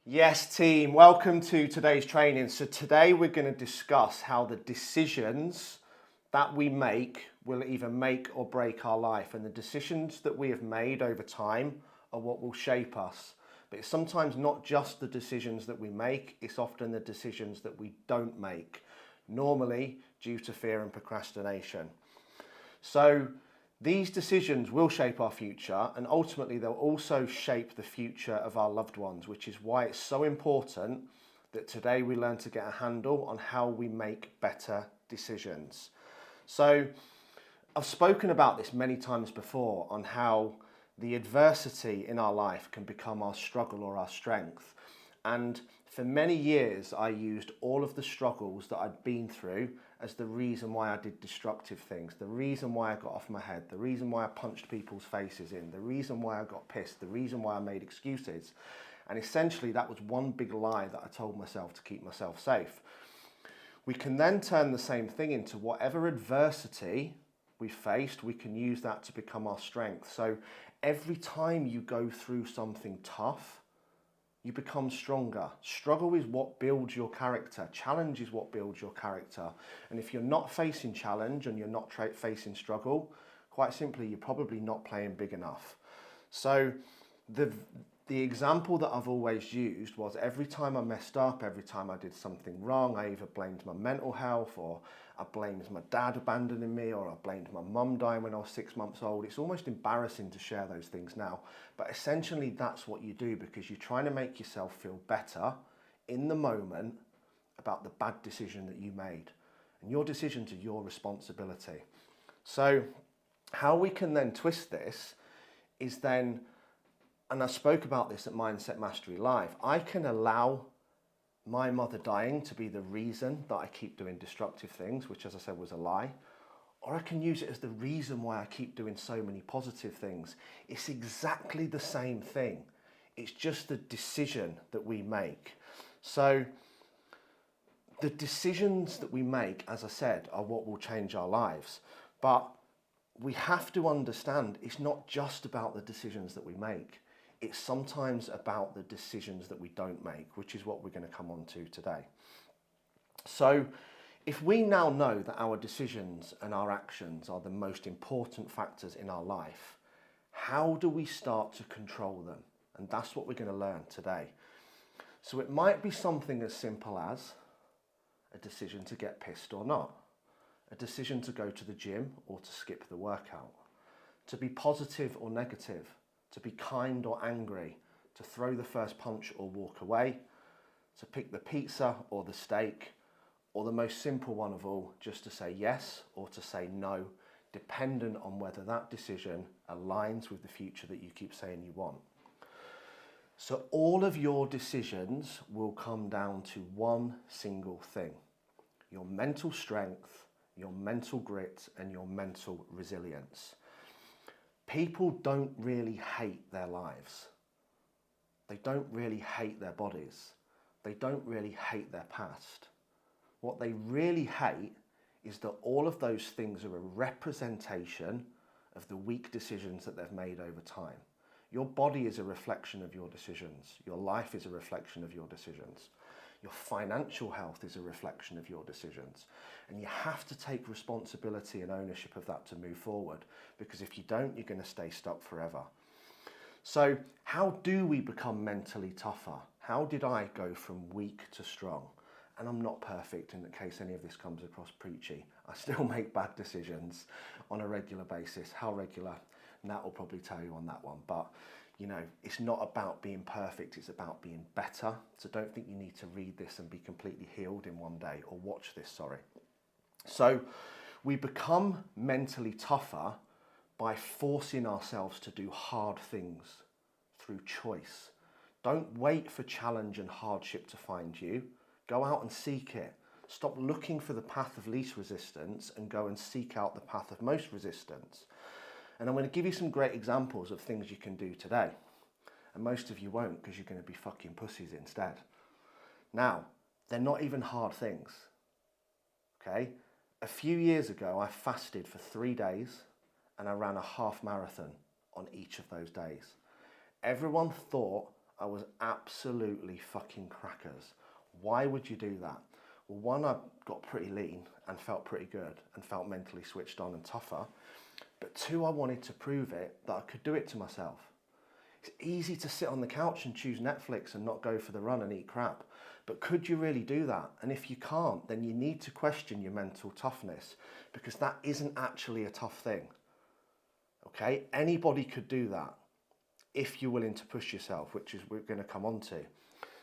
Yes, team, welcome to today's training. So today we're going to discuss how the decisions that we make will either make or break our life. And the decisions that we have made over time are what will shape us. But it's sometimes not just the decisions that we make, it's often the decisions that we don't make, normally due to fear and procrastination. So these decisions will shape our future, and ultimately they'll also shape the future of our loved ones, which is why it's so important that today we learn to get a handle on how we make better decisions. So I've spoken about this many times before on how the adversity in our life can become our struggle or our strength. And for many years, I used all of the struggles that I'd been through as the reason why I did destructive things, the reason why I got off my head, the reason why I punched people's faces in, the reason why I got pissed, the reason why I made excuses. And essentially, that was one big lie that I told myself to keep myself safe. We can then turn the same thing into whatever adversity we faced, we can use that to become our strength. So every time you go through something tough, you become stronger. Struggle is what builds your character. Challenge is what builds your character. And if you're not facing challenge and you're not facing struggle, quite simply, you're probably not playing big enough. So the example that I've always used was every time I messed up, every time I did something wrong, I either blamed my mental health, or I blamed my dad abandoning me, or I blamed my mum dying when I was 6 months old. It's almost embarrassing to share those things now, but essentially that's what you do because you're trying to make yourself feel better in the moment about the bad decision that you made. And your decisions are your responsibility. So how we can then twist this is then, and I spoke about this at Mindset Mastery Live, I can allow my mother dying to be the reason that I keep doing destructive things, which as I said was a lie, or I can use it as the reason why I keep doing so many positive things. It's exactly the same thing. It's just the decision that we make. So the decisions that we make, as I said, are what will change our lives. But we have to understand it's not just about the decisions that we make. It's sometimes about the decisions that we don't make, which is what we're going to come on to today. So if we now know that our decisions and our actions are the most important factors in our life, how do we start to control them? And that's what we're going to learn today. So it might be something as simple as a decision to get pissed or not, a decision to go to the gym or to skip the workout, to be positive or negative, to be kind or angry, to throw the first punch or walk away, to pick the pizza or the steak, or the most simple one of all, just to say yes or to say no, dependent on whether that decision aligns with the future that you keep saying you want. So all of your decisions will come down to one single thing: your mental strength, your mental grit, and your mental resilience. People don't really hate their lives. They don't really hate their bodies. They don't really hate their past. What they really hate is that all of those things are a representation of the weak decisions that they've made over time. Your body is a reflection of your decisions. Your life is a reflection of your decisions. Your financial health is a reflection of your decisions. And you have to take responsibility and ownership of that to move forward, because if you don't, you're going to stay stuck forever. So how do we become mentally tougher? How did I go from weak to strong? And I'm not perfect, in case any of this comes across preachy. I still make bad decisions on a regular basis. How regular? Nat will probably tell you on that one. But you know, it's not about being perfect, it's about being better. So don't think you need to read this and be completely healed in one day, or watch this, sorry. So we become mentally tougher by forcing ourselves to do hard things through choice. Don't wait for challenge and hardship to find you. Go out and seek it. Stop looking for the path of least resistance and go and seek out the path of most resistance. And I'm going to give you some great examples of things you can do today. And most of you won't, because you're going to be fucking pussies instead. Now, they're not even hard things. Okay? A few years ago, I fasted for 3 days and I ran a half marathon on each of those days. Everyone thought I was absolutely fucking crackers. Why would you do that? Well, one, I got pretty lean and felt pretty good and felt mentally switched on and tougher. But two, I wanted to prove it that I could do it to myself. It's easy to sit on the couch and choose Netflix and not go for the run and eat crap. But could you really do that? And if you can't, then you need to question your mental toughness, because that isn't actually a tough thing. Okay? Anybody could do that if you're willing to push yourself, which is we're going to come on to.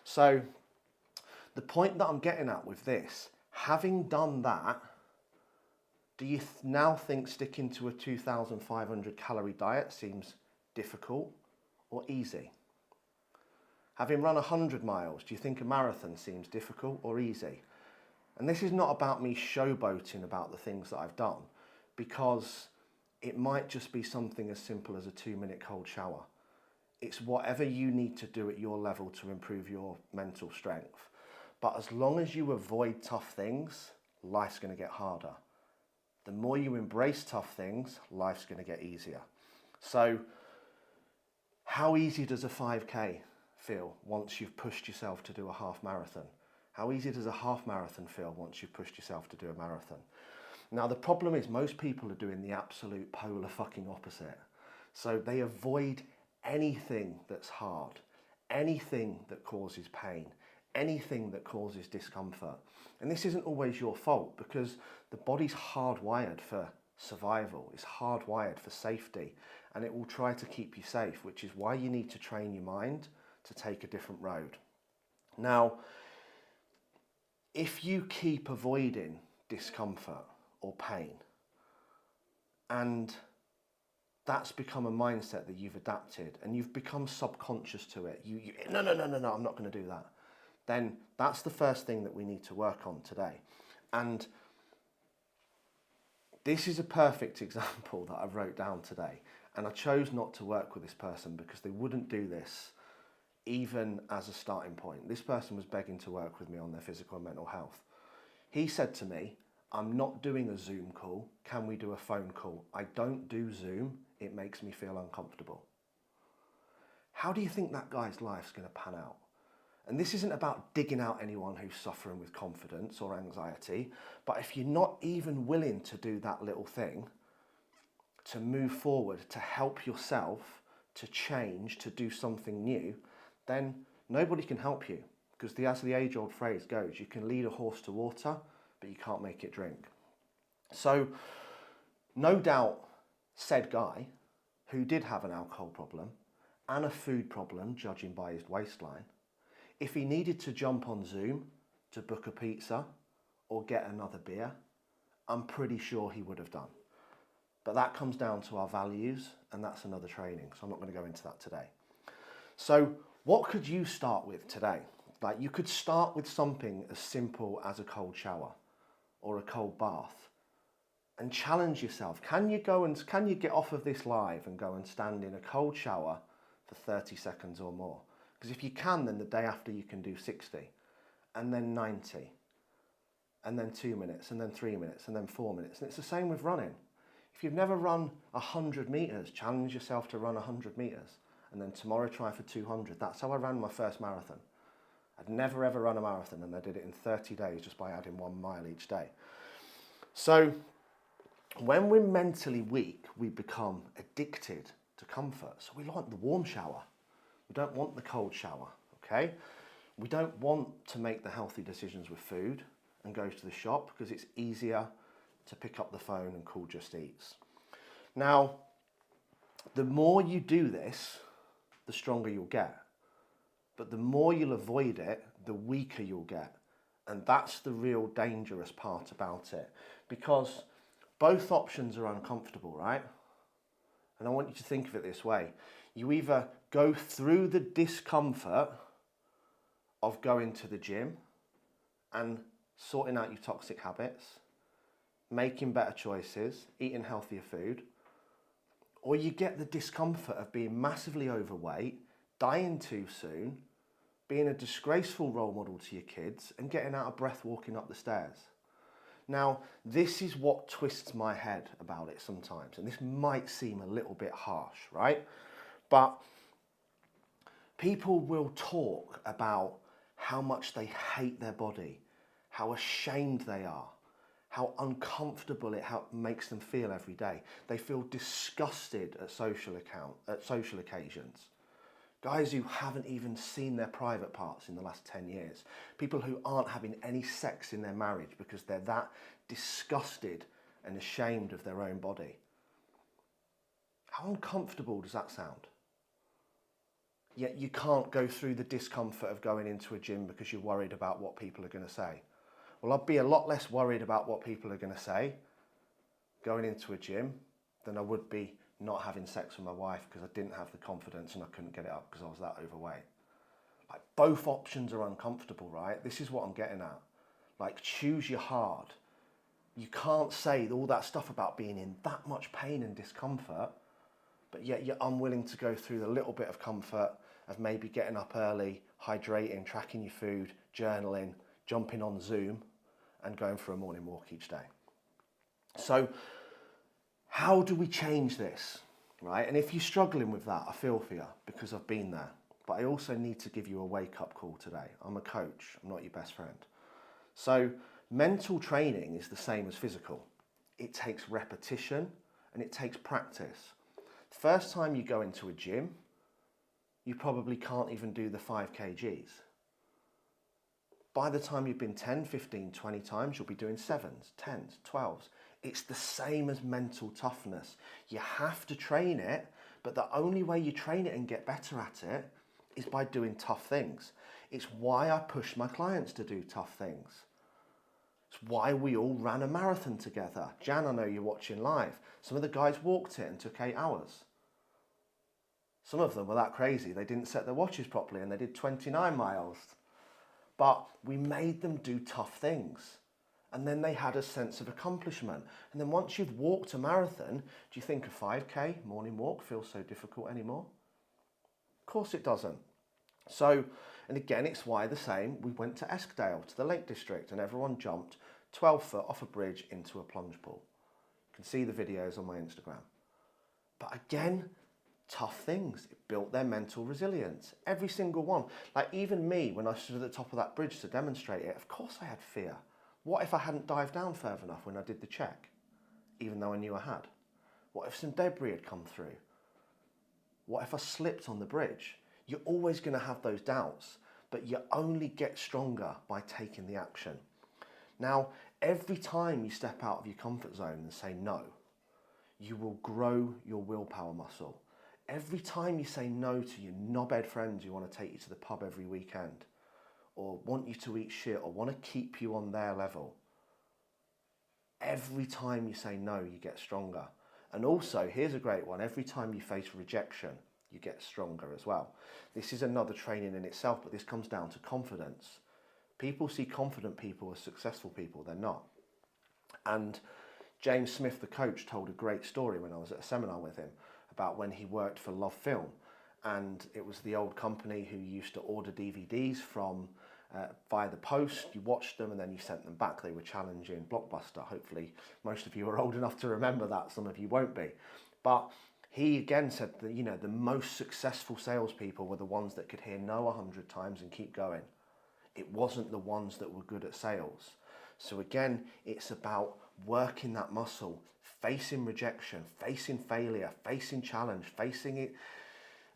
So the point that I'm getting at with this, having done that, do you now think sticking to a 2,500 calorie diet seems difficult or easy? Having run 100 miles, do you think a marathon seems difficult or easy? And this is not about me showboating about the things that I've done, because it might just be something as simple as a 2-minute cold shower. It's whatever you need to do at your level to improve your mental strength. But as long as you avoid tough things, life's going to get harder. The more you embrace tough things, life's going to get easier. So how easy does a 5K feel once you've pushed yourself to do a half marathon? How easy does a half marathon feel once you've pushed yourself to do a marathon? Now, the problem is most people are doing the absolute polar fucking opposite. So they avoid anything that's hard, anything that causes pain, anything that causes discomfort. And this isn't always your fault, because the body's hardwired for survival, it's hardwired for safety, and it will try to keep you safe, which is why you need to train your mind to take a different road. Now, if you keep avoiding discomfort or pain, and that's become a mindset that you've adapted and you've become subconscious to it, no, I'm not going to do that, then that's the first thing that we need to work on today. And this is a perfect example that I wrote down today, and I chose not to work with this person because they wouldn't do this even as a starting point. This person was begging to work with me on their physical and mental health. He said to me, I'm not doing a Zoom call, can we do a phone call? I don't do Zoom, it makes me feel uncomfortable. How do you think that guy's life's going to pan out? And this isn't about digging out anyone who's suffering with confidence or anxiety, but if you're not even willing to do that little thing, to move forward, to help yourself, to change, to do something new, then nobody can help you. Because as the age-old phrase goes, you can lead a horse to water, but you can't make it drink. So, no doubt, said guy, who did have an alcohol problem and a food problem, judging by his waistline, if he needed to jump on Zoom to book a pizza or get another beer, I'm pretty sure he would have done. But that comes down to our values, and that's another training, so I'm not going to go into that today. So what could you start with today? Like, you could start with something as simple as a cold shower or a cold bath, and challenge yourself. Can you get off of this live and go and stand in a cold shower for 30 seconds or more? Because if you can, then the day after you can do 60, and then 90, and then 2 minutes, and then 3 minutes, and then 4 minutes. And it's the same with running. If you've never run 100 meters, challenge yourself to run 100 meters, and then tomorrow try for 200. That's how I ran my first marathon. I'd never ever run a marathon, and I did it in 30 days just by adding 1 mile each day. So when we're mentally weak, we become addicted to comfort. So we like the warm shower. We don't want the cold shower, okay? We don't want to make the healthy decisions with food and go to the shop because it's easier to pick up the phone and call Just Eats. Now, the more you do this, the stronger you'll get. But the more you'll avoid it, the weaker you'll get. And that's the real dangerous part about it, because both options are uncomfortable, right? And I want you to think of it this way. You either go through the discomfort of going to the gym and sorting out your toxic habits, making better choices, eating healthier food, or you get the discomfort of being massively overweight, dying too soon, being a disgraceful role model to your kids, and getting out of breath walking up the stairs. Now, this is what twists my head about it sometimes, and this might seem a little bit harsh, right? But People will talk about how much they hate their body, how ashamed they are, how uncomfortable it makes them feel every day. They feel disgusted at social occasions. Guys who haven't even seen their private parts in the last 10 years. People who aren't having any sex in their marriage because they're that disgusted and ashamed of their own body. How uncomfortable does that sound? Yet you can't go through the discomfort of going into a gym because you're worried about what people are going to say. Well, I'd be a lot less worried about what people are going to say going into a gym than I would be not having sex with my wife because I didn't have the confidence and I couldn't get it up because I was that overweight. Like, both options are uncomfortable, right? This is what I'm getting at. Like, choose your hard. You can't say all that stuff about being in that much pain and discomfort, but yet you're unwilling to go through the little bit of comfort of maybe getting up early, hydrating, tracking your food, journaling, jumping on Zoom and going for a morning walk each day. So how do we change this, right? And if you're struggling with that, I feel for you because I've been there. But I also need to give you a wake-up call today. I'm a coach, I'm not your best friend. So mental training is the same as physical. It takes repetition and it takes practice. First time you go into a gym, you probably can't even do the 5 kgs. By the time you've been 10, 15, 20 times, you'll be doing 7s, 10s, 12s. It's the same as mental toughness. You have to train it, but the only way you train it and get better at it is by doing tough things. It's why I push my clients to do tough things. It's why we all ran a marathon together. Jan, I know you're watching live. Some of the guys walked it and took 8 hours. Some of them were that crazy. They didn't set their watches properly and they did 29 miles. But we made them do tough things. And then they had a sense of accomplishment. And then once you've walked a marathon, do you think a 5K morning walk feels so difficult anymore? Of course it doesn't. So, and again, it's why the same, we went to Eskdale, to the Lake District, and everyone jumped 12 foot off a bridge into a plunge pool. You can see the videos on my Instagram. But again, tough things. It built their mental resilience. Every single one. Like even me, when I stood at the top of that bridge to demonstrate it, of course I had fear. What if I hadn't dived down further enough when I did the check, even though I knew I had? What if some debris had come through? What if I slipped on the bridge? You're always going to have those doubts, but you only get stronger by taking the action. Now, every time you step out of your comfort zone and say no, you will grow your willpower muscle. Every time you say no to your knobhead friends who want to take you to the pub every weekend, or want you to eat shit, or want to keep you on their level, every time you say no, you get stronger. And also, here's a great one, every time you face rejection, you get stronger as well. This is another training in itself, but this comes down to confidence. People see confident people as successful people, they're not. And James Smith, the coach, told a great story when I was at a seminar with him about when he worked for Love Film. And it was the old company who used to order DVDs from via the post. You watched them and then you sent them back. They were challenging Blockbuster. Hopefully most of you are old enough to remember that, some of you won't be. But he again said that, you know, the most successful salespeople were the ones that could hear no 100 times and keep going. It wasn't the ones that were good at sales. So again, it's about working that muscle, facing rejection, facing failure, facing challenge, facing it,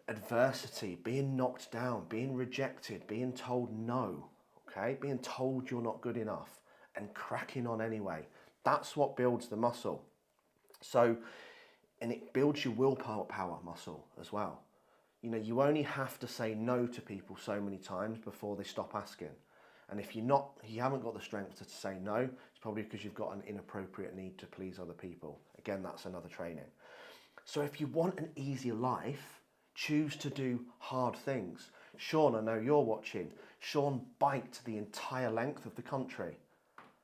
adversity, being knocked down, being rejected, being told no, okay? Being told you're not good enough and cracking on anyway. That's what builds the muscle. So, and it builds your willpower muscle as well. You know, you only have to say no to people so many times before they stop asking. And if you haven't got the strength to say no, it's probably because you've got an inappropriate need to please other people. Again, that's another training. So if you want an easier life, choose to do hard things. Sean, I know you're watching. Sean biked the entire length of the country,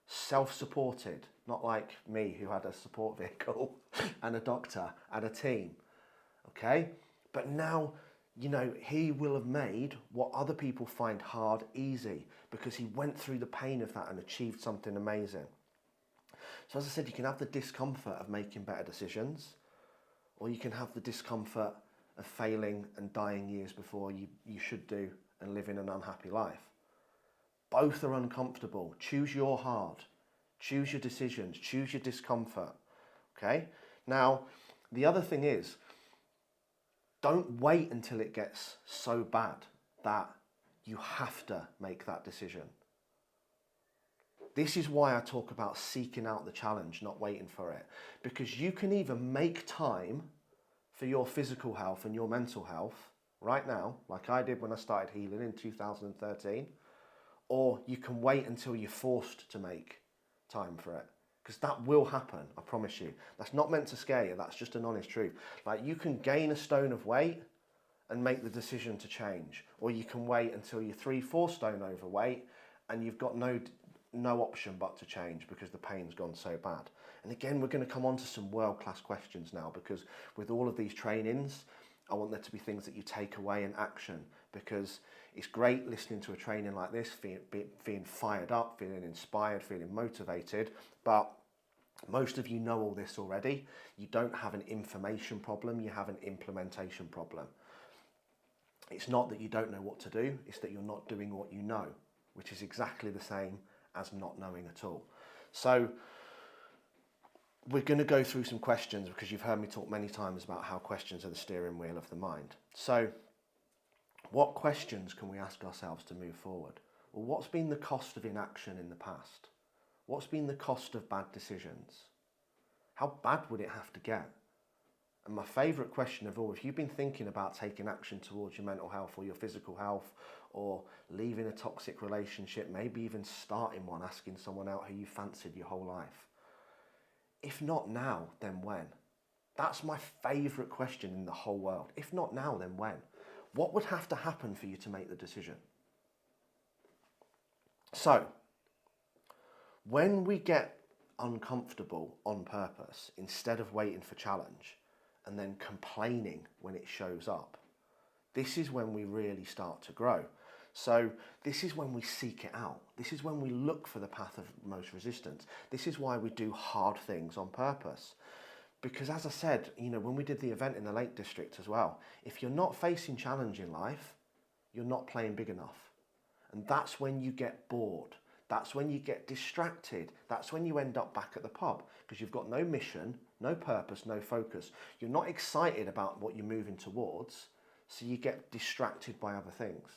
self-supported, not like me who had a support vehicle and a doctor and a team, okay? But now, you know, he will have made what other people find hard easy because he went through the pain of that and achieved something amazing. So as I said, you can have the discomfort of making better decisions, or you can have the discomfort of failing and dying years before you should do and living an unhappy life. Both are uncomfortable. Choose your hard. Choose your decisions. Choose your discomfort. Okay? Now, the other thing is, don't wait until it gets so bad that you have to make that decision. This is why I talk about seeking out the challenge, not waiting for it. Because you can either make time for your physical health and your mental health right now, like I did when I started healing in 2013, or you can wait until you're forced to make time for it. Because that will happen, I promise you. That's not meant to scare you, that's just an honest truth. Like, you can gain a stone of weight and make the decision to change, or you can wait until you're 3-4 stone overweight and you've got no option but to change because the pain's gone so bad. And again, we're going to come on to some world-class questions now, because with all of these trainings, I want there to be things that you take away in action, because it's great listening to a training like this, feeling fired up, feeling inspired, feeling motivated, but most of you know all this already. You don't have an information problem, you have an implementation problem. It's not that you don't know what to do, it's that you're not doing what you know, which is exactly the same as not knowing at all. So we're going to go through some questions, because you've heard me talk many times about how questions are the steering wheel of the mind. So what questions can we ask ourselves to move forward? Well, what's been the cost of inaction in the past? What's been the cost of bad decisions? How bad would it have to get? And my favourite question of all, if you've been thinking about taking action towards your mental health or your physical health, or leaving a toxic relationship, maybe even starting one, asking someone out who you fancied your whole life. If not now, then when? That's my favourite question in the whole world. If not now, then when? What would have to happen for you to make the decision? So, when we get uncomfortable on purpose, instead of waiting for challenge and then complaining when it shows up, this is when we really start to grow. So this is when we seek it out. This is when we look for the path of most resistance. This is why we do hard things on purpose. Because as I said, when we did the event in the Lake District as well, if you're not facing challenge in life, you're not playing big enough. And that's when you get bored. That's when you get distracted. That's when you end up back at the pub, because you've got no mission, no purpose, no focus. You're not excited about what you're moving towards, so you get distracted by other things.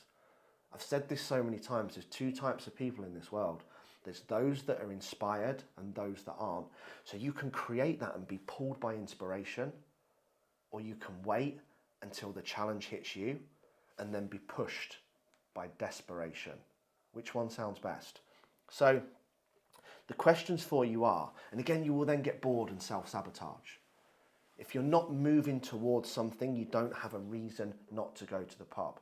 I've said this so many times, there's two types of people in this world. There's those that are inspired and those that aren't. So you can create that and be pulled by inspiration, or you can wait until the challenge hits you and then be pushed by desperation. Which one sounds best? So the questions for you are, and again, you will then get bored and self-sabotage. If you're not moving towards something, you don't have a reason not to go to the pub.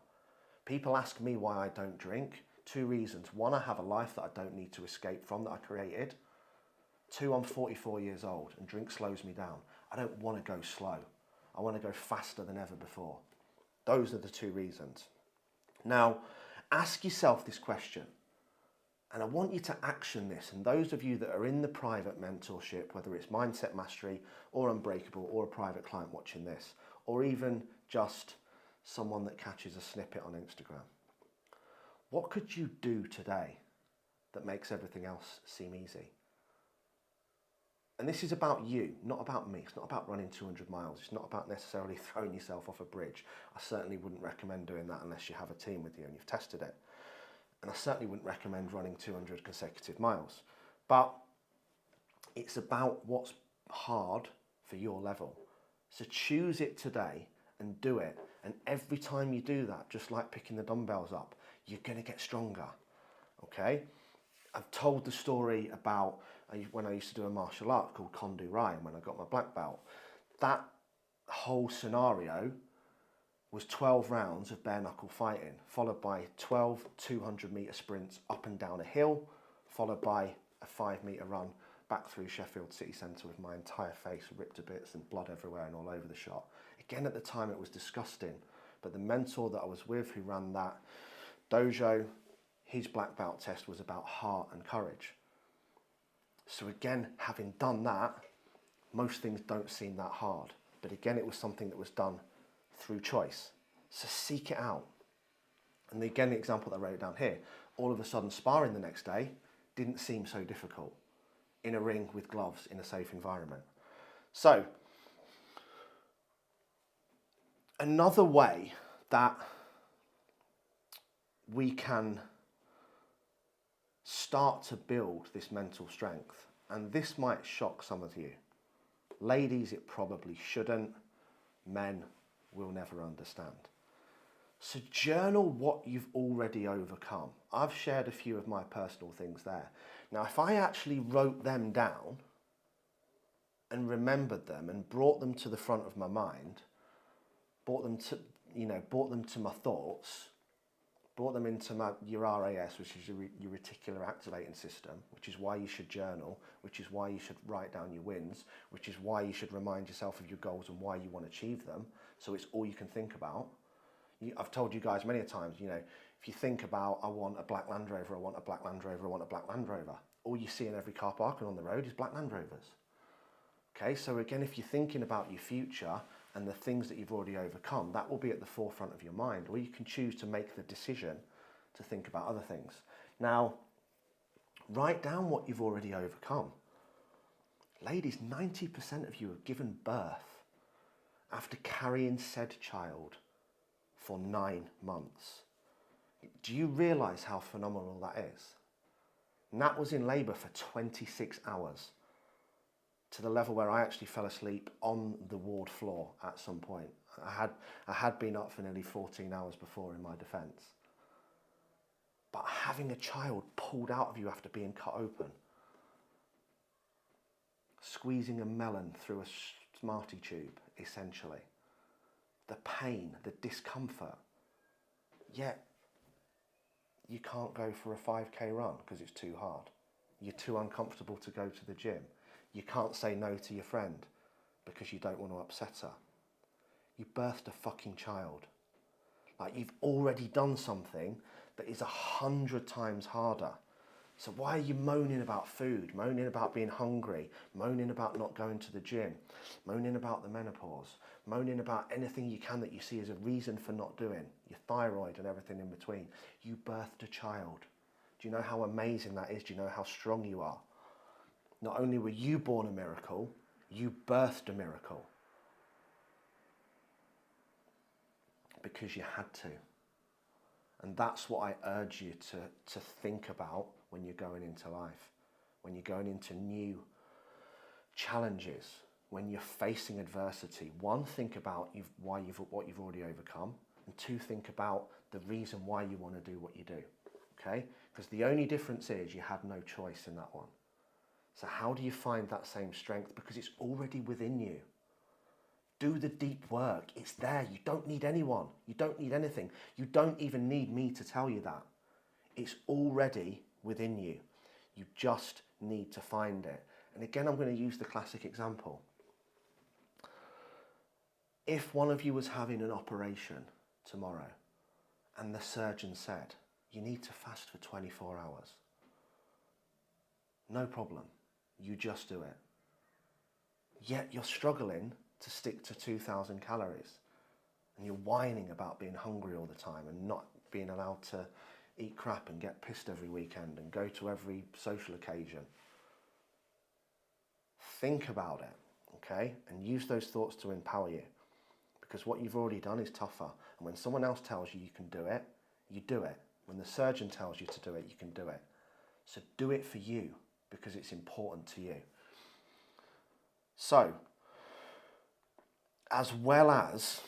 People ask me why I don't drink. 2 reasons. 1, I have a life that I don't need to escape from, that I created. 2, I'm 44 years old and drink slows me down. I don't want to go slow. I want to go faster than ever before. Those are the 2 reasons. Now, ask yourself this question, and I want you to action this. And those of you that are in the private mentorship, whether it's Mindset Mastery or Unbreakable or a private client watching this, or even just someone that catches a snippet on Instagram, what could you do today that makes everything else seem easy? And this is about you, not about me. It's not about running 200 miles. It's not about necessarily throwing yourself off a bridge. I certainly wouldn't recommend doing that unless you have a team with you and you've tested it. And I certainly wouldn't recommend running 200 consecutive miles. But it's about what's hard for your level. So choose it today and do it. And every time you do that, just like picking the dumbbells up, you're going to get stronger. Okay? I've told the story about when I used to do a martial art called Kondu Ryan when I got my black belt. That whole scenario was 12 rounds of bare knuckle fighting, followed by 12 200-metre sprints up and down a hill, followed by a 5-metre run back through Sheffield city centre with my entire face ripped to bits and blood everywhere and all over the shot. Again, at the time it was disgusting, but the mentor that I was with who ran that dojo, his black belt test was about heart and courage. So again, having done that, most things don't seem that hard. But again, it was something that was done through choice. So seek it out. And again, the example that I wrote down here, all of a sudden sparring the next day didn't seem so difficult in a ring with gloves in a safe environment. So another way that we can start to build this mental strength, and this might shock some of you. Ladies, it probably shouldn't. Men will never understand. So journal what you've already overcome. I've shared a few of my personal things there. Now, if I actually wrote them down and remembered them and brought them to the front of my mind, brought them to my thoughts, brought them into your RAS, which is your reticular activating system, which is why you should journal, which is why you should write down your wins, which is why you should remind yourself of your goals and why you want to achieve them. So it's all you can think about. I've told you guys many times, if you think about, I want a black Land Rover, I want a black Land Rover, I want a black Land Rover, all you see in every car park and on the road is black Land Rovers. Okay, so again, if you're thinking about your future and the things that you've already overcome, that will be at the forefront of your mind, or you can choose to make the decision to think about other things. Now, write down what you've already overcome. Ladies, 90% of you have given birth after carrying said child for 9 months. Do you realise how phenomenal that is? Nat was in labour for 26 hours, to the level where I actually fell asleep on the ward floor at some point. I had been up for nearly 14 hours before, in my defence. But having a child pulled out of you after being cut open, squeezing a melon through a Smartie tube, essentially, the pain, the discomfort, yet you can't go for a 5k run because it's too hard. You're too uncomfortable to go to the gym. You can't say no to your friend because you don't want to upset her. You birthed a fucking child. Like, you've already done something that is 100 times harder. So why are you moaning about food, moaning about being hungry, moaning about not going to the gym, moaning about the menopause, moaning about anything you can that you see as a reason for not doing, your thyroid and everything in between? You birthed a child. Do you know how amazing that is? Do you know how strong you are? Not only were you born a miracle, you birthed a miracle. Because you had to. And that's what I urge you to think about when you're going into life, when you're going into new challenges, when you're facing adversity. One, think about what you've already overcome, and two, think about the reason why you want to do what you do, okay? Because the only difference is you had no choice in that one. So how do you find that same strength? Because it's already within you. Do the deep work. It's there. You don't need anyone. You don't need anything. You don't even need me to tell you that. It's already within you. You just need to find it. And again, I'm going to use the classic example. If one of you was having an operation tomorrow and the surgeon said, you need to fast for 24 hours, no problem. You just do it. Yet you're struggling to stick to 2,000 calories, and you're whining about being hungry all the time and not being allowed to eat crap and get pissed every weekend and go to every social occasion. Think about it, okay? And use those thoughts to empower you, because what you've already done is tougher. And when someone else tells you you can do it, you do it. When the surgeon tells you to do it, you can do it. So do it for you, because it's important to you. So, as well as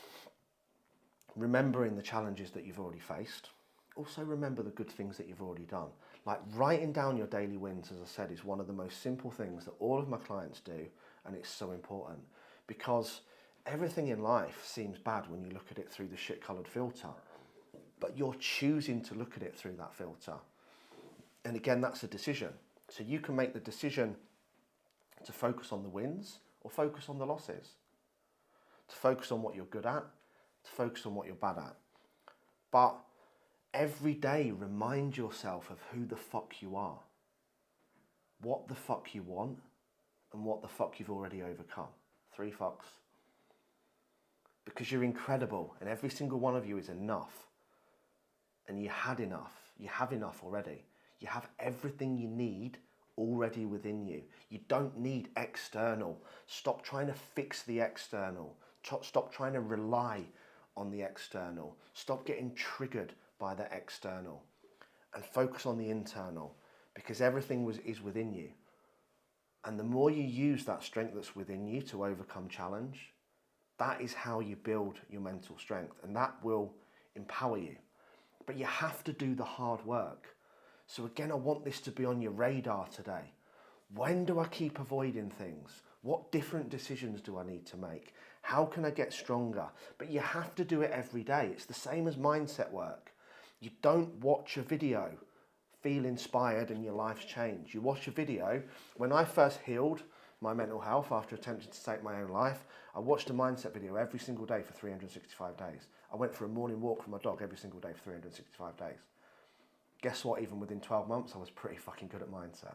remembering the challenges that you've already faced, also remember the good things that you've already done. Like, writing down your daily wins, as I said, is one of the most simple things that all of my clients do, and it's so important, because everything in life seems bad when you look at it through the shit-coloured filter, but you're choosing to look at it through that filter. And again, that's a decision. So you can make the decision to focus on the wins or focus on the losses, to focus on what you're good at, to focus on what you're bad at. But every day, remind yourself of who the fuck you are, what the fuck you want, and what the fuck you've already overcome. 3 fucks. because you're incredible and every single one of you is enough. And you had enough. You have enough already. You have everything you need already within you. You don't need external. Stop trying to fix the external. Stop trying to rely on the external. Stop getting triggered by the external and focus on the internal, because everything is within you. And the more you use that strength that's within you to overcome challenge, that is how you build your mental strength, and that will empower you. But you have to do the hard work. So again, I want this to be on your radar today. When do I keep avoiding things? What different decisions do I need to make? How can I get stronger? But you have to do it every day. It's the same as mindset work. You don't watch a video, feel inspired and your life's changed. You watch a video. When I first healed my mental health after attempting to take my own life, I watched a mindset video every single day for 365 days. I went for a morning walk with my dog every single day for 365 days. Guess what? Even within 12 months, I was pretty fucking good at mindset.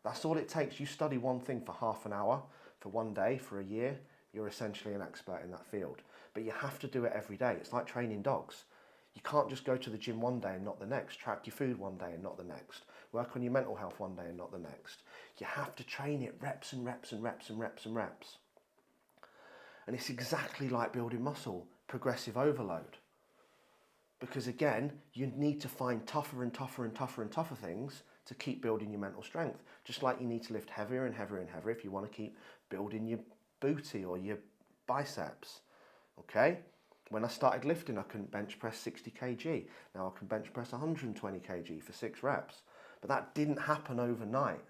That's all it takes. You study one thing for half an hour, for one day, for a year, you're essentially an expert in that field. But you have to do it every day. It's like training dogs. You can't just go to the gym one day and not the next, track your food one day and not the next, work on your mental health one day and not the next. You have to train it reps and reps and reps and reps and reps. And it's exactly like building muscle, progressive overload. Because again, you need to find tougher and tougher and tougher and tougher things to keep building your mental strength. Just like you need to lift heavier and heavier and heavier if you want to keep building your booty or your biceps. Okay? When I started lifting, I couldn't bench press 60 kg. Now I can bench press 120 kg for 6 reps. But that didn't happen overnight.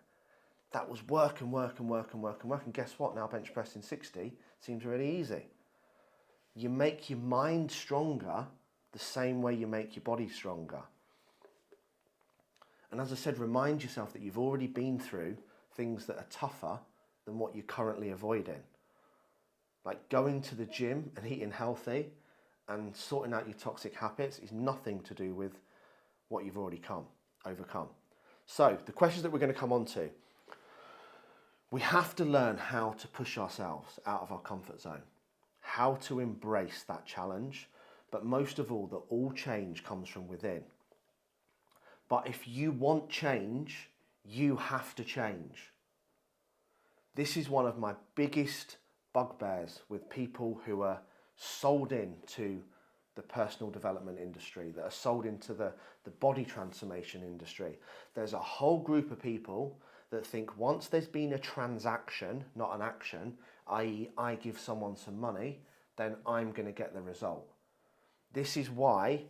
That was work and work and work and work and work. And guess what? Now bench pressing 60 seems really easy. You make your mind stronger the same way you make your body stronger. And as I said, remind yourself that you've already been through things that are tougher than what you're currently avoiding. Like going to the gym and eating healthy and sorting out your toxic habits is nothing to do with what you've already overcome. So the questions that we're going to come on to. We have to learn how to push ourselves out of our comfort zone, how to embrace that challenge, but most of all, that all change comes from within. But if you want change, you have to change. This is one of my biggest bugbears with people who are sold into the personal development industry, that are sold into the body transformation industry. There's a whole group of people that think once there's been a transaction, not an action, i.e. I give someone some money, then I'm going to get the result. This is why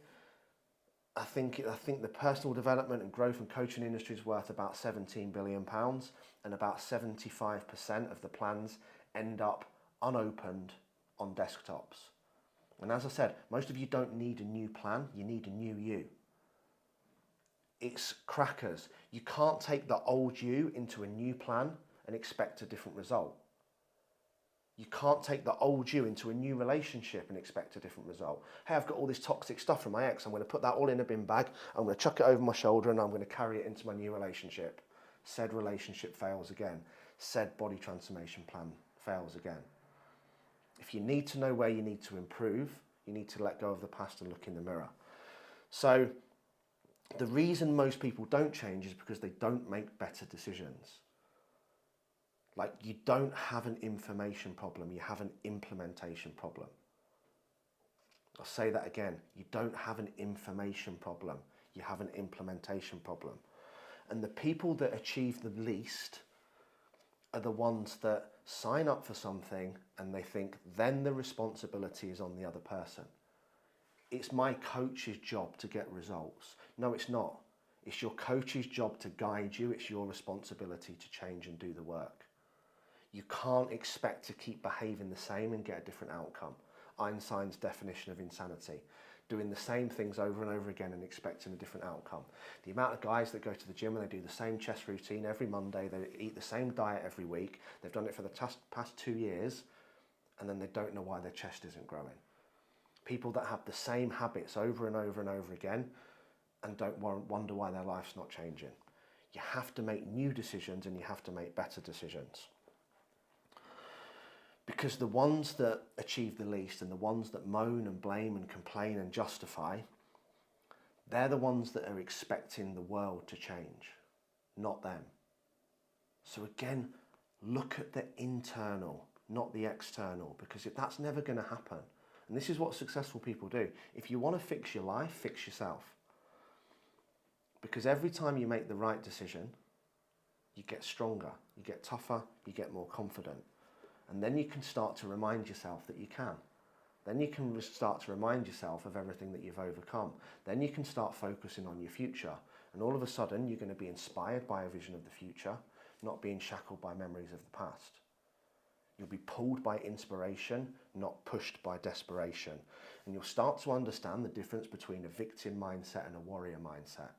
I think the personal development and growth and coaching industry is worth about £17 billion, and about 75% of the plans end up unopened on desktops. And as I said, most of you don't need a new plan, you need a new you. It's crackers. You can't take the old you into a new plan and expect a different result. You can't take the old you into a new relationship and expect a different result. Hey, I've got all this toxic stuff from my ex. I'm going to put that all in a bin bag. I'm going to chuck it over my shoulder and I'm going to carry it into my new relationship. Said relationship fails again. Said body transformation plan fails again. If you need to know where you need to improve, you need to let go of the past and look in the mirror. So the reason most people don't change is because they don't make better decisions. Like, you don't have an information problem, you have an implementation problem. I'll say that again. You don't have an information problem, you have an implementation problem. And the people that achieve the least are the ones that sign up for something and they think then the responsibility is on the other person. It's my coach's job to get results. No, it's not. It's your coach's job to guide you. It's your responsibility to change and do the work. You can't expect to keep behaving the same and get a different outcome. Einstein's definition of insanity. Doing the same things over and over again and expecting a different outcome. The amount of guys that go to the gym and they do the same chest routine every Monday, they eat the same diet every week, they've done it for the past 2 years, and then they don't know why their chest isn't growing. People that have the same habits over and over and over again and don't wonder why their life's not changing. You have to make new decisions and you have to make better decisions. Because the ones that achieve the least and the ones that moan and blame and complain and justify, they're the ones that are expecting the world to change, not them. So again, look at the internal, not the external, because if that's never going to happen. And this is what successful people do. If you want to fix your life, fix yourself. Because every time you make the right decision, you get stronger, you get tougher, you get more confident. And then you can start to remind yourself that you can. Then you can start to remind yourself of everything that you've overcome. Then you can start focusing on your future. And all of a sudden, you're going to be inspired by a vision of the future, not being shackled by memories of the past. You'll be pulled by inspiration, not pushed by desperation. And you'll start to understand the difference between a victim mindset and a warrior mindset.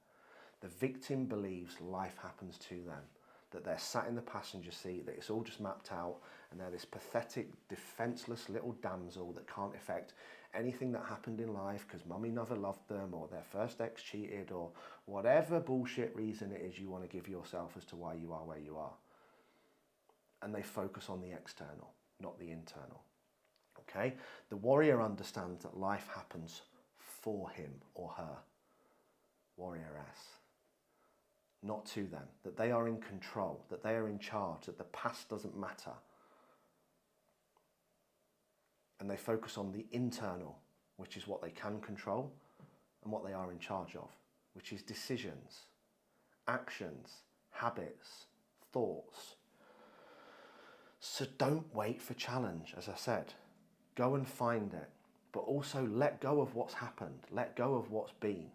The victim believes life happens to them, that they're sat in the passenger seat, that it's all just mapped out, and they're this pathetic, defenseless little damsel that can't affect anything that happened in life because mummy never loved them, or their first ex cheated, or whatever bullshit reason it is you want to give yourself as to why you are where you are. And they focus on the external, not the internal. Okay? The warrior understands that life happens for him or her, warrioress, not to them, that they are in control, that they are in charge, that the past doesn't matter. And they focus on the internal, which is what they can control and what they are in charge of, which is decisions, actions, habits, thoughts. So don't wait for challenge, as I said. Go and find it, but also let go of what's happened, let go of what's been.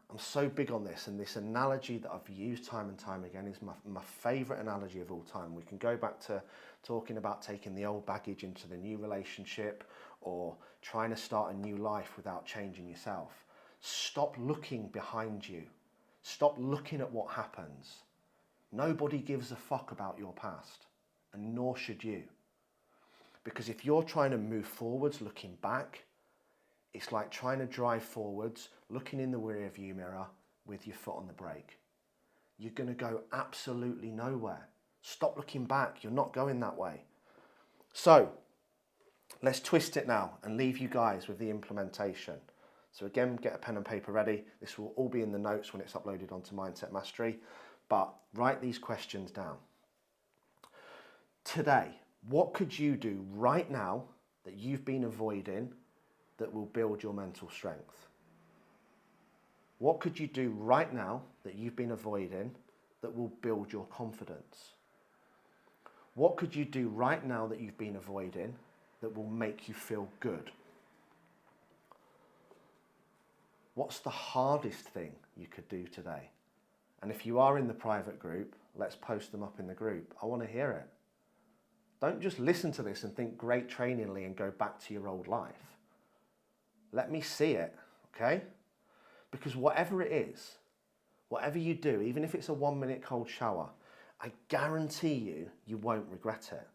I'm so big on this, and this analogy that I've used time and time again is my favourite analogy of all time. We can go back to talking about taking the old baggage into the new relationship, or trying to start a new life without changing yourself. Stop looking behind you. Stop looking at what happens. Nobody gives a fuck about your past, and nor should you. Because if you're trying to move forwards looking back, it's like trying to drive forwards, looking in the rear view mirror with your foot on the brake. You're going to go absolutely nowhere. Stop looking back. You're not going that way. So let's twist it now and leave you guys with the implementation. So again, get a pen and paper ready. This will all be in the notes when it's uploaded onto Mindset Mastery. But write these questions down. Today, what could you do right now that you've been avoiding that will build your mental strength? What could you do right now that you've been avoiding that will build your confidence? What could you do right now that you've been avoiding that will make you feel good? What's the hardest thing you could do today? And if you are in the private group, let's post them up in the group. I want to hear it. Don't just listen to this and think great training, Lee, and go back to your old life. Let me see it, okay? Because whatever it is, whatever you do, even if it's a 1-minute cold shower, I guarantee you won't regret it.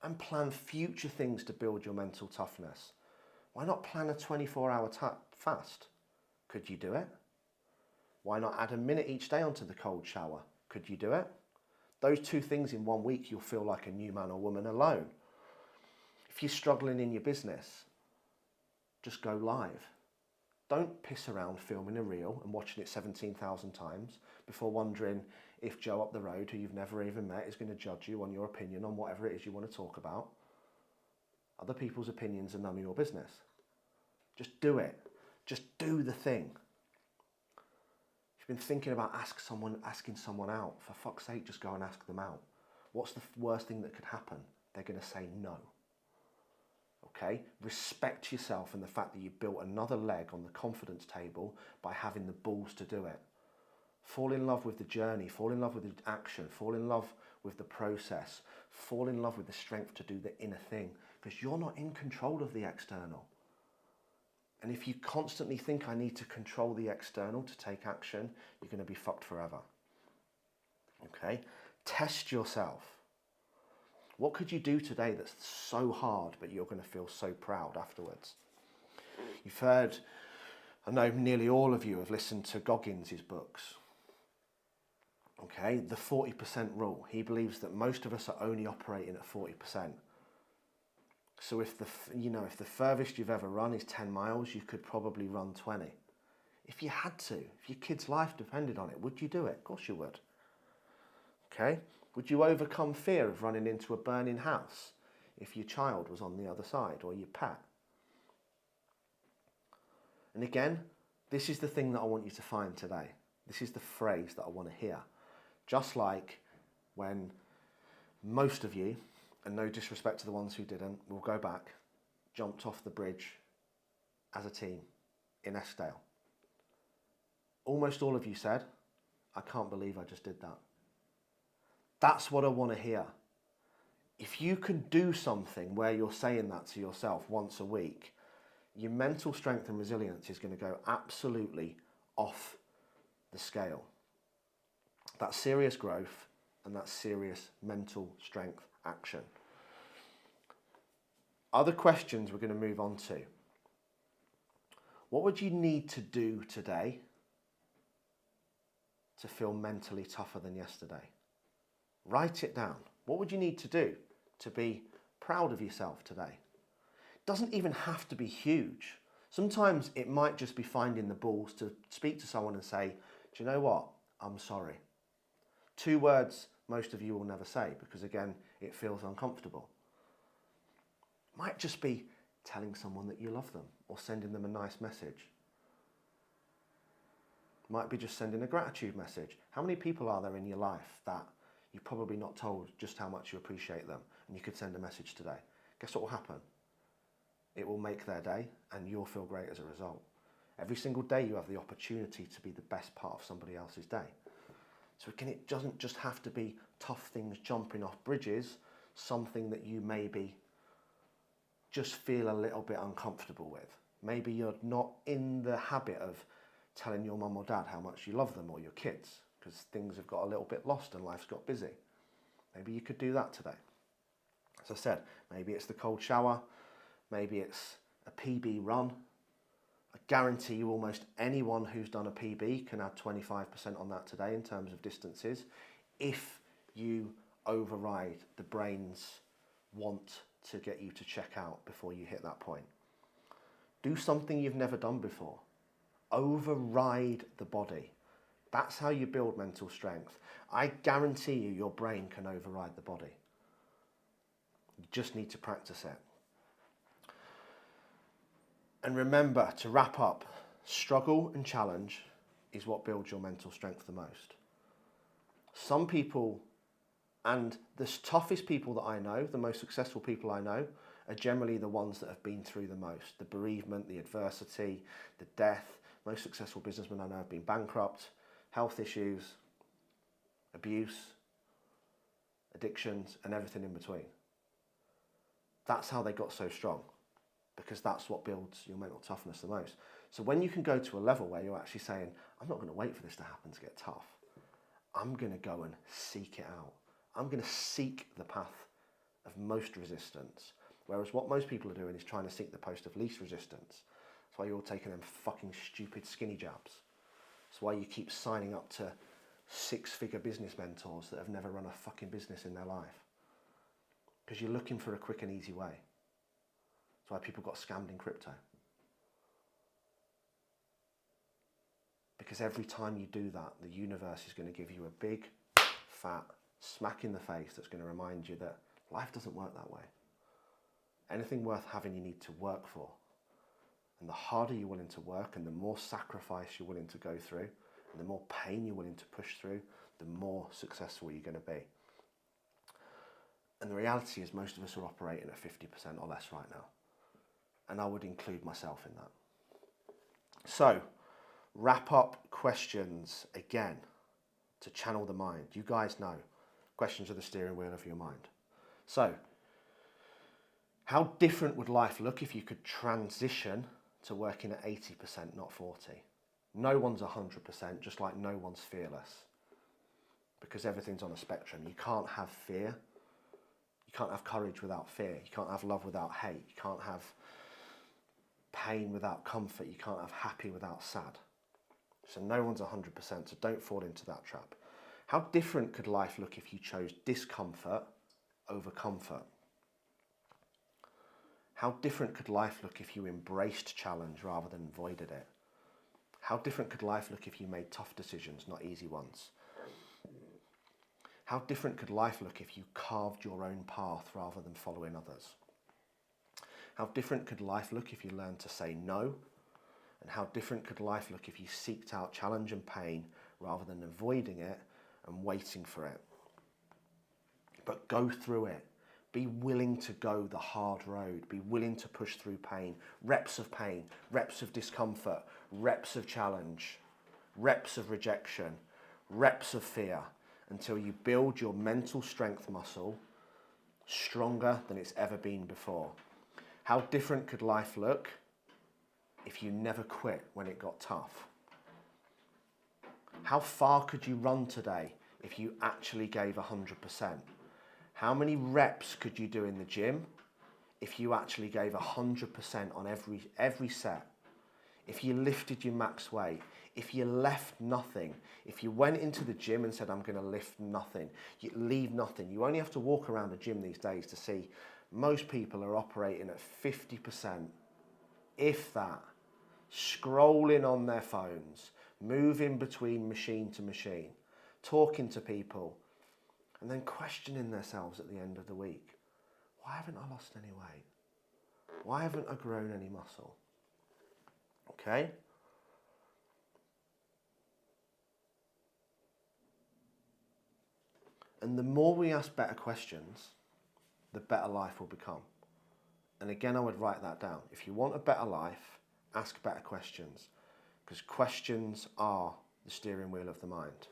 And plan future things to build your mental toughness. Why not plan a 24-hour fast? Could you do it? Why not add a minute each day onto the cold shower? Could you do it? Those 2 things in 1 week, you'll feel like a new man or woman alone. If you're struggling in your business, just go live. Don't piss around filming a reel and watching it 17,000 times before wondering if Joe up the road, who you've never even met, is going to judge you on your opinion on whatever it is you want to talk about. Other people's opinions are none of your business. Just do it. Just do the thing. If you've been thinking about asking someone out, for fuck's sake, just go and ask them out. What's the worst thing that could happen? They're going to say no. Okay? Respect yourself and the fact that you built another leg on the confidence table by having the balls to do it. Fall in love with the journey, fall in love with the action, fall in love with the process, fall in love with the strength to do the inner thing, because you're not in control of the external. And if you constantly think I need to control the external to take action, you're going to be fucked forever. Okay? Test yourself. What could you do today that's so hard, but you're going to feel so proud afterwards? You've heard, I know nearly all of you have listened to Goggins' books. Okay, the 40% rule. He believes that most of us are only operating at 40%. So if the furthest you've ever run is 10 miles, you could probably run 20. If you had to, if your kid's life depended on it, would you do it? Of course you would. Okay? Would you overcome fear of running into a burning house if your child was on the other side or your pet? And again, this is the thing that I want you to find today. This is the phrase that I want to hear. Just like when most of you, and no disrespect to the ones who didn't, will go back, jumped off the bridge as a team in Eskdale. Almost all of you said, I can't believe I just did that. That's what I want to hear. If you can do something where you're saying that to yourself once a week, your mental strength and resilience is going to go absolutely off the scale. That's serious growth and that's serious mental strength action. Other questions we're going to move on to. What would you need to do today to feel mentally tougher than yesterday? Write it down. What would you need to do to be proud of yourself today? It doesn't even have to be huge. Sometimes it might just be finding the balls to speak to someone and say, do you know what? I'm sorry. 2 words most of you will never say because, again, it feels uncomfortable. It might just be telling someone that you love them or sending them a nice message. It might be just sending a gratitude message. How many people are there in your life that you've probably not told just how much you appreciate them and you could send a message today? Guess what will happen? It will make their day and you'll feel great as a result. Every single day you have the opportunity to be the best part of somebody else's day. So again, it doesn't just have to be tough things jumping off bridges, something that you maybe just feel a little bit uncomfortable with. Maybe you're not in the habit of telling your mum or dad how much you love them or your kids because things have got a little bit lost and life's got busy. Maybe you could do that today. As I said, maybe it's the cold shower, maybe it's a PB run. I guarantee you almost anyone who's done a PB can add 25% on that today in terms of distances if you override the brain's want to get you to check out before you hit that point. Do something you've never done before. Override the body. That's how you build mental strength. I guarantee you your brain can override the body. You just need to practice it. And remember, to wrap up, struggle and challenge is what builds your mental strength the most. Some people, and the toughest people that I know, the most successful people I know, are generally the ones that have been through the most. The bereavement, the adversity, the death. Most successful businessmen I know have been bankrupt, health issues, abuse, addictions, and everything in between. That's how they got so strong, because that's what builds your mental toughness the most. So when you can go to a level where you're actually saying, I'm not going to wait for this to happen to get tough. I'm going to go and seek it out. I'm going to seek the path of most resistance. Whereas what most people are doing is trying to seek the post of least resistance. That's why you're all taking them fucking stupid skinny jabs. That's why you keep signing up to 6-figure business mentors that have never run a fucking business in their life. Because you're looking for a quick and easy way. That's why people got scammed in crypto. Because every time you do that, the universe is going to give you a big, fat smack in the face that's going to remind you that life doesn't work that way. Anything worth having you need to work for. And the harder you're willing to work and the more sacrifice you're willing to go through and the more pain you're willing to push through, the more successful you're going to be. And the reality is most of us are operating at 50% or less right now. And I would include myself in that. So, wrap up questions again to channel the mind. You guys know questions are the steering wheel of your mind. So, how different would life look if you could transition to working at 80%, not 40? No one's 100%, just like no one's fearless. Because everything's on a spectrum. You can't have fear. You can't have courage without fear. You can't have love without hate. You can't have pain without comfort. You can't have happy without sad. So no one's 100%, so don't fall into that trap. How different could life look if you chose discomfort over comfort? How different could life look if you embraced challenge rather than avoided it? How different could life look if you made tough decisions, not easy ones? How different could life look if you carved your own path rather than following others? How different could life look if you learned to say no? And how different could life look if you seeked out challenge and pain rather than avoiding it and waiting for it? But go through it. Be willing to go the hard road. Be willing to push through pain, reps of discomfort, reps of challenge, reps of rejection, reps of fear, until you build your mental strength muscle stronger than it's ever been before. How different could life look if you never quit when it got tough? How far could you run today if you actually gave 100%? How many reps could you do in the gym if you actually gave 100% on every set? If you lifted your max weight, if you left nothing, if you went into the gym and said, I'm going to lift nothing, you leave nothing. You only have to walk around the gym these days to see most people are operating at 50%, if that, scrolling on their phones, moving between machine to machine, talking to people, and then questioning themselves at the end of the week. Why haven't I lost any weight? Why haven't I grown any muscle? Okay? And the more we ask better questions, the better life will become. And again, I would write that down. If you want a better life, ask better questions, because questions are the steering wheel of the mind.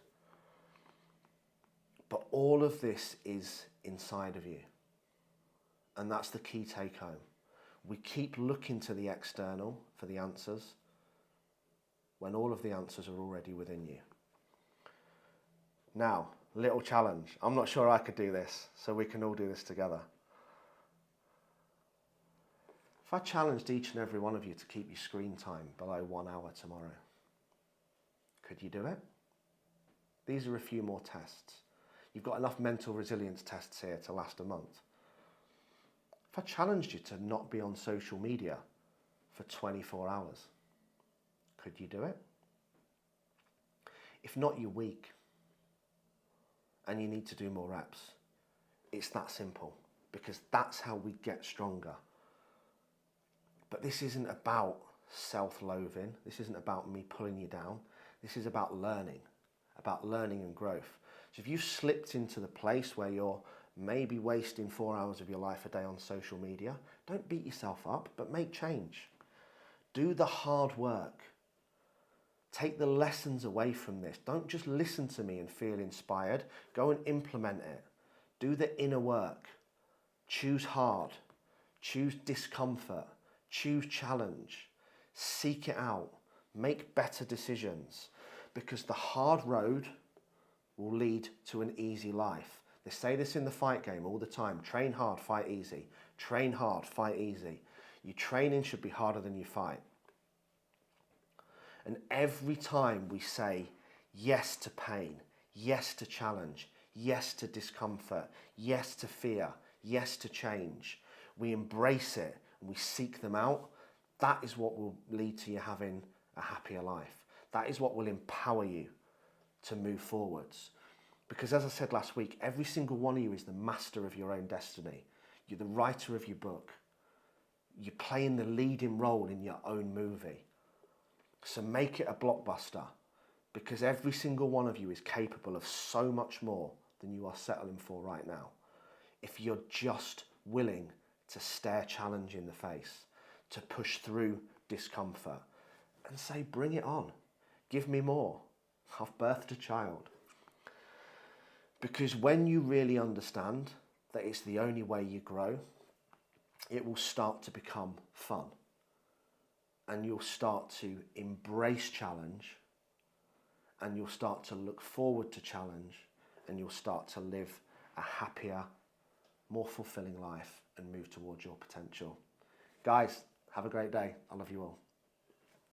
But all of this is inside of you. And that's the key take home. We keep looking to the external for the answers when all of the answers are already within you. Now, little challenge. I'm not sure I could do this, so we can all do this together. If I challenged each and every one of you to keep your screen time below 1 hour tomorrow, could you do it? These are a few more tests. You've got enough mental resilience tests here to last a month. If I challenged you to not be on social media for 24 hours, could you do it? If not, you're weak and you need to do more reps. It's that simple, because that's how we get stronger. But this isn't about self-loathing. This isn't about me pulling you down. This is about learning and growth. So if you've slipped into the place where you're maybe wasting 4 hours of your life a day on social media, don't beat yourself up, but make change. Do the hard work. Take the lessons away from this. Don't just listen to me and feel inspired. Go and implement it. Do the inner work. Choose hard. Choose discomfort. Choose challenge. Seek it out. Make better decisions. Because the hard road will lead to an easy life. They say this in the fight game all the time. Train hard, fight easy. Train hard, fight easy. Your training should be harder than your fight. And every time we say yes to pain, yes to challenge, yes to discomfort, yes to fear, yes to change, we embrace it and we seek them out, that is what will lead to you having a happier life. That is what will empower you to move forwards. Because as I said last week, every single one of you is the master of your own destiny. You're the writer of your book. You're playing the leading role in your own movie. So make it a blockbuster, because every single one of you is capable of so much more than you are settling for right now. If you're just willing to stare challenge in the face, to push through discomfort and say, bring it on, give me more. I've birthed a child. Because when you really understand that it's the only way you grow, it will start to become fun. And you'll start to embrace challenge, and you'll start to look forward to challenge, and you'll start to live a happier, more fulfilling life and move towards your potential. Guys, have a great day. I love you all.